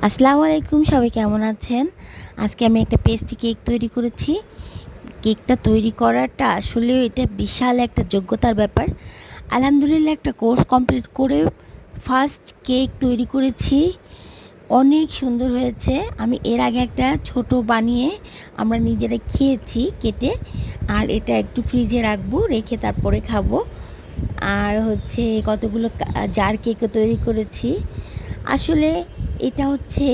আসসালামু আলাইকুম, সবাই কেমন আছেন? আজকে আমি একটা পেস্ট্রি কেক তৈরি করেছি। কেকটা তৈরি করাটা আসলে এটা বিশাল একটা যোগ্যতার ব্যাপার। আলহামদুলিল্লাহ একটা কোর্স কমপ্লিট করে ফার্স্ট কেক তৈরি করেছি। অনেক সুন্দর হয়েছে। আমি এর আগে একটা ছোট বানিয়ে আমরা নিজেরা খেয়েছি কেটে। আর এটা একটু ফ্রিজে রাখবো, রেখে তারপরে খাবো। আর হচ্ছে কতগুলো জার কেকও তৈরি করেছি। আসলে এটা হচ্ছে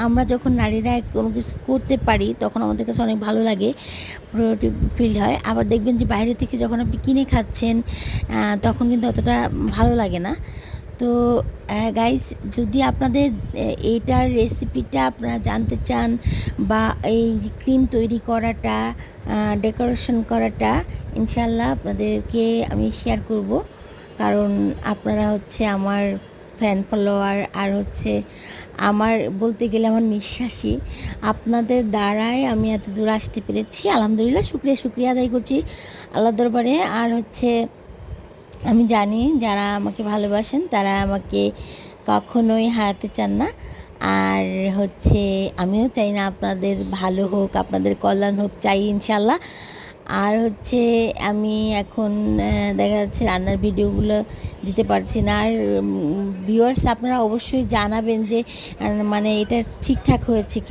আমরা যখন নারীরা কোনো কিছু করতে পারি তখন আমাদের কাছে অনেক ভালো লাগে, প্রোডাক্টিভ ফিল হয়। আবার দেখবেন যে বাইরে থেকে যখন আপনি কিনে খাচ্ছেন তখন কিন্তু অতটা ভালো লাগে না। তো গাইস, যদি আপনাদের এইটার রেসিপিটা আপনারা জানতে চান বা এই যে ক্রিম তৈরি করাটা, ডেকোরেশন করাটা, ইনশাল্লাহ আপনাদেরকে আমি শেয়ার করব। কারণ আপনারা হচ্ছে আমার ফ্যান ফলোয়ার, আর হচ্ছে আমার বলতে গেলে আমার নিঃশ্বাসী। আপনাদের দ্বারাই আমি এত দূর আসতে পেরেছি। আলহামদুলিল্লাহ, শুক্রিয়া আদায় করছি আল্লাহ দরবারে। আর হচ্ছে আমি জানি যারা আমাকে ভালোবাসেন তারা আমাকে কখনোই হারাতে চান না। আর হচ্ছে আমিও চাই না আপনাদের ভালো হোক, আপনাদের কল্যাণ হোক, চাই ইনশাল্লাহ। আর হচ্ছে আমি এখন দেখা যাচ্ছে রান্নার ভিডিওগুলো দিতে পারছি না। আর ভিউয়ার্স, আপনারা অবশ্যই জানাবেন যে মানে এটা ঠিকঠাক হয়েছে কি